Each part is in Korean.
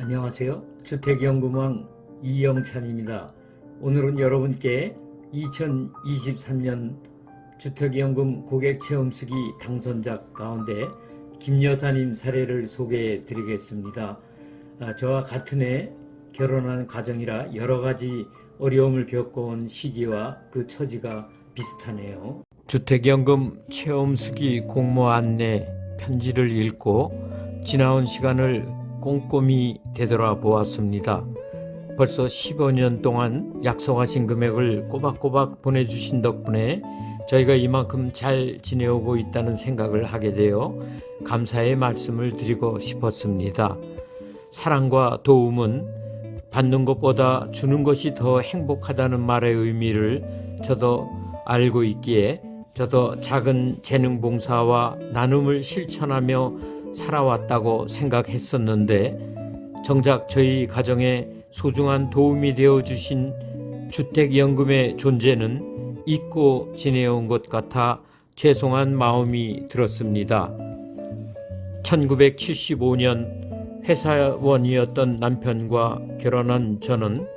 안녕하세요. 주택연금왕 이영찬입니다. 오늘은 여러분께 2023년 주택연금 고객체험수기 당선자 가운데 김 여사님 사례를 소개해 드리겠습니다. 저와 같은 해 결혼한 가정이라 여러가지 어려움을 겪어온 시기와 그 처지가 비슷하네요. 주택연금 체험수기 공모 안내 편지를 읽고 지나온 시간을 꼼꼼히 되돌아보았습니다. 벌써 15년 동안 약속하신 금액을 꼬박꼬박 보내주신 덕분에 저희가 이만큼 잘 지내오고 있다는 생각을 하게 되어 감사의 말씀을 드리고 싶었습니다. 사랑과 도움은 받는 것보다 주는 것이 더 행복하다는 말의 의미를 저도 알고 있기에 저도 작은 재능봉사와 나눔을 실천하며 살아왔다고 생각했었는데 정작 저희 가정에 소중한 도움이 되어주신 주택연금의 존재는 잊고 지내온 것 같아 죄송한 마음이 들었습니다. 1975년 회사원이었던 남편과 결혼한 저는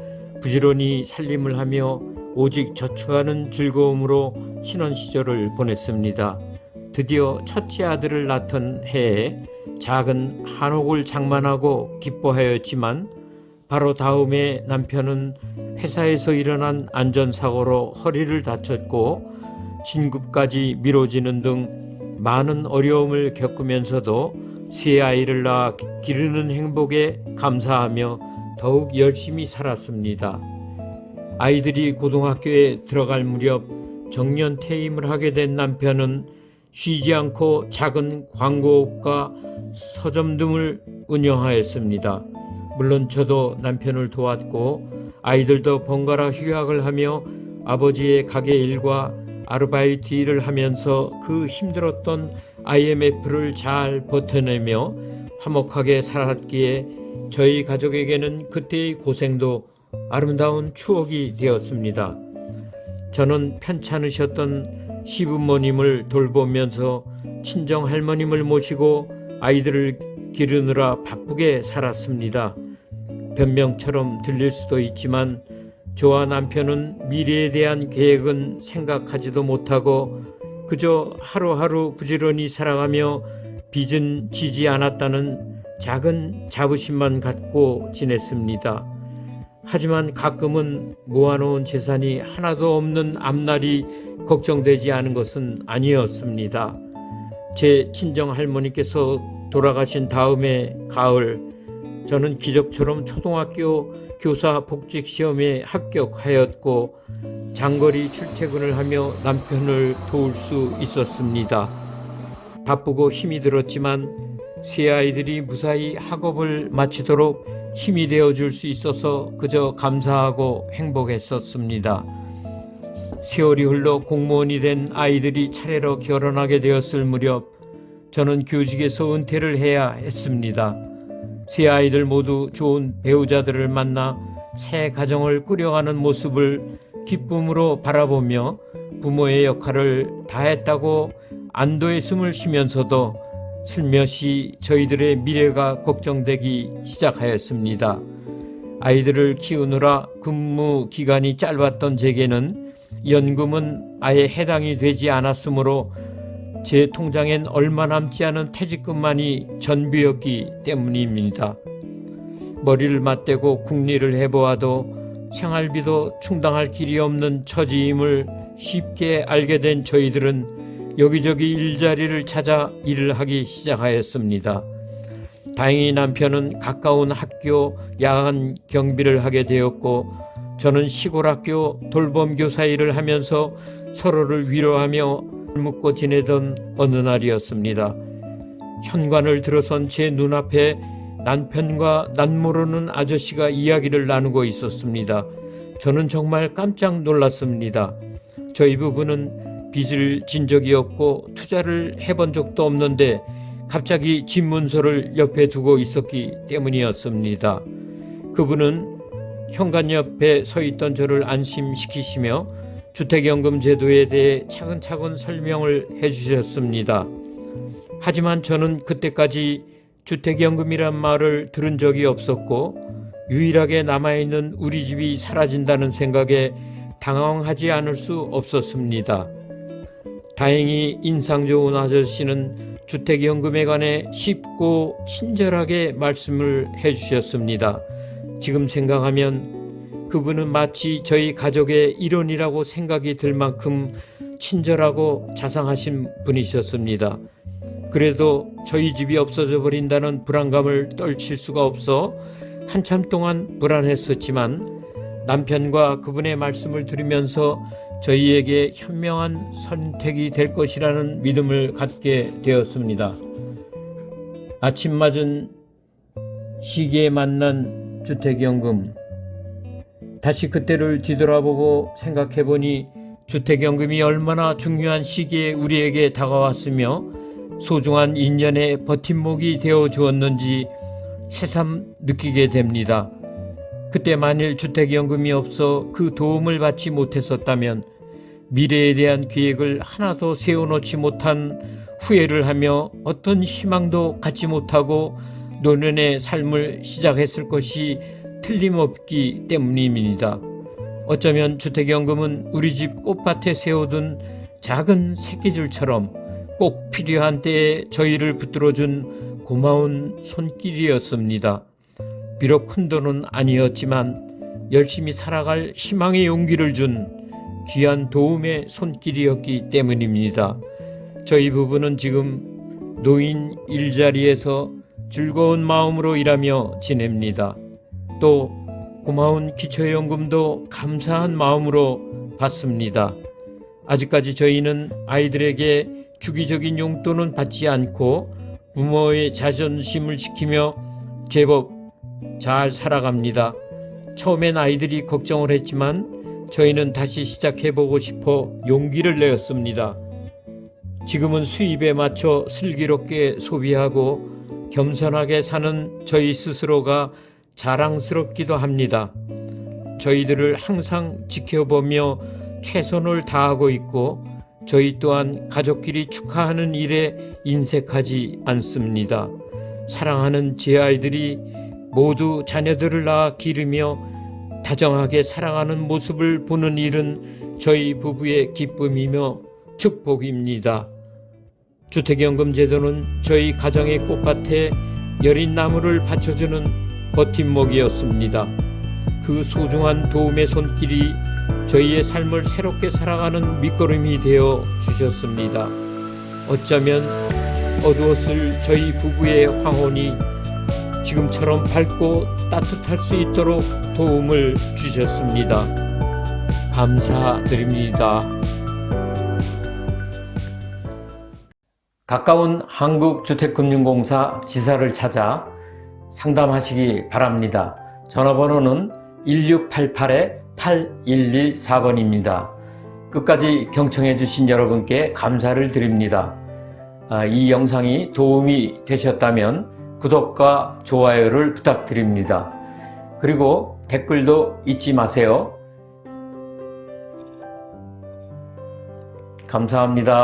부지런히 살림을 하며 오직 저축하는 즐거움으로 신혼 시절을 보냈습니다. 드디어 첫째 아들을 낳던 해에 작은 한옥을 장만하고 기뻐하였지만 바로 다음에 남편은 회사에서 일어난 안전사고로 허리를 다쳤고 진급까지 미뤄지는 등 많은 어려움을 겪으면서도 세 아이를 낳아 기르는 행복에 감사하며 더욱 열심히 살았습니다. 아이들이 고등학교에 들어갈 무렵 정년 퇴임을 하게 된 남편은 쉬지 않고 작은 광고업과 서점 등을 운영하였습니다. 물론 저도 남편을 도왔고 아이들도 번갈아 휴학을 하며 아버지의 가게 일과 아르바이트 일을 하면서 그 힘들었던 IMF를 잘 버텨내며 화목하게 살았기에 저희 가족에게는 그때의 고생도 아름다운 추억이 되었습니다. 저는 편찮으셨던 시부모님을 돌보면서 친정할머님을 모시고 아이들을 기르느라 바쁘게 살았습니다. 변명처럼 들릴 수도 있지만 저와 남편은 미래에 대한 계획은 생각하지도 못하고 그저 하루하루 부지런히 살아가며 빚은 지지 않았다는 작은 자부심만 갖고 지냈습니다. 하지만 가끔은 모아놓은 재산이 하나도 없는 앞날이 걱정되지 않은 것은 아니었습니다. 제 친정할머니께서 돌아가신 다음에 가을, 저는 기적처럼 초등학교 교사 복직 시험에 합격하였고 장거리 출퇴근을 하며 남편을 도울 수 있었습니다. 바쁘고 힘이 들었지만 세 아이들이 무사히 학업을 마치도록 힘이 되어줄 수 있어서 그저 감사하고 행복했었습니다. 세월이 흘러 공무원이 된 아이들이 차례로 결혼하게 되었을 무렵 저는 교직에서 은퇴를 해야 했습니다. 세 아이들 모두 좋은 배우자들을 만나 새 가정을 꾸려가는 모습을 기쁨으로 바라보며 부모의 역할을 다했다고 안도의 숨을 쉬면서도 슬며시 저희들의 미래가 걱정되기 시작하였습니다. 아이들을 키우느라 근무 기간이 짧았던 제게는 연금은 아예 해당이 되지 않았으므로 제 통장엔 얼마 남지 않은 퇴직금만이 전부였기 때문입니다. 머리를 맞대고 궁리를 해보아도 생활비도 충당할 길이 없는 처지임을 쉽게 알게 된 저희들은 여기저기 일자리를 찾아 일을 하기 시작하였습니다. 다행히 남편은 가까운 학교 야간 경비를 하게 되었고 저는 시골 학교 돌봄교사 일을 하면서 서로를 위로하며 묻고 지내던 어느 날이었습니다. 현관을 들어선 제 눈앞에 남편과 난 모르는 아저씨가 이야기를 나누고 있었습니다. 저는 정말 깜짝 놀랐습니다. 저희 부부는 빚을 진 적이 없고 투자를 해본 적도 없는데 갑자기 집 문서를 옆에 두고 있었기 때문이었습니다. 그분은 현관 옆에 서 있던 저를 안심시키시며 주택연금 제도에 대해 차근차근 설명을 해주셨습니다. 하지만 저는 그때까지 주택연금이란 말을 들은 적이 없었고 유일하게 남아있는 우리 집이 사라진다는 생각에 당황하지 않을 수 없었습니다. 다행히 인상 좋은 아저씨는 주택연금에 관해 쉽고 친절하게 말씀을 해주셨습니다. 지금 생각하면 그분은 마치 저희 가족의 일원이라고 생각이 들 만큼 친절하고 자상하신 분이셨습니다. 그래도 저희 집이 없어져 버린다는 불안감을 떨칠 수가 없어 한참 동안 불안했었지만 남편과 그분의 말씀을 들으면서 저희에게 현명한 선택이 될 것이라는 믿음을 갖게 되었습니다. 아침맞은 시기에 만난 주택연금. 다시 그때를 뒤돌아보고 생각해보니 주택연금이 얼마나 중요한 시기에 우리에게 다가왔으며 소중한 인연의 버팀목이 되어 주었는지 새삼 느끼게 됩니다. 그때 만일 주택연금이 없어 그 도움을 받지 못했었다면 미래에 대한 계획을 하나도 세워놓지 못한 후회를 하며 어떤 희망도 갖지 못하고 노년의 삶을 시작했을 것이 틀림없기 때문입니다. 어쩌면 주택연금은 우리 집 꽃밭에 세워둔 작은 새끼줄처럼 꼭 필요한 때에 저희를 붙들어준 고마운 손길이었습니다. 비록 큰 돈은 아니었지만 열심히 살아갈 희망의 용기를 준 귀한 도움의 손길이었기 때문입니다. 저희 부부는 지금 노인 일자리에서 즐거운 마음으로 일하며 지냅니다. 또 고마운 기초연금도 감사한 마음으로 받습니다. 아직까지 저희는 아이들에게 주기적인 용돈은 받지 않고 부모의 자존심을 지키며 제법 잘 살아갑니다. 처음엔 아이들이 걱정을 했지만 저희는 다시 시작해보고 싶어 용기를 내었습니다. 지금은 수입에 맞춰 슬기롭게 소비하고 겸손하게 사는 저희 스스로가 자랑스럽기도 합니다. 저희들을 항상 지켜보며 최선을 다하고 있고 저희 또한 가족끼리 축하하는 일에 인색하지 않습니다. 사랑하는 제 아이들이 모두 자녀들을 낳아 기르며 다정하게 사랑하는 모습을 보는 일은 저희 부부의 기쁨이며 축복입니다. 주택연금 제도는 저희 가정의 꽃밭에 여린 나무를 받쳐주는 버팀목이었습니다. 그 소중한 도움의 손길이 저희의 삶을 새롭게 살아가는 밑거름이 되어 주셨습니다. 어쩌면 어두웠을 저희 부부의 황혼이 지금처럼 밝고 따뜻할 수 있도록 도움을 주셨습니다. 감사드립니다. 가까운 한국주택금융공사 지사를 찾아 상담하시기 바랍니다. 전화번호는 1688-8114번입니다. 끝까지 경청해 주신 여러분께 감사를 드립니다. 이 영상이 도움이 되셨다면 구독과 좋아요를 부탁드립니다. 그리고 댓글도 잊지 마세요. 감사합니다.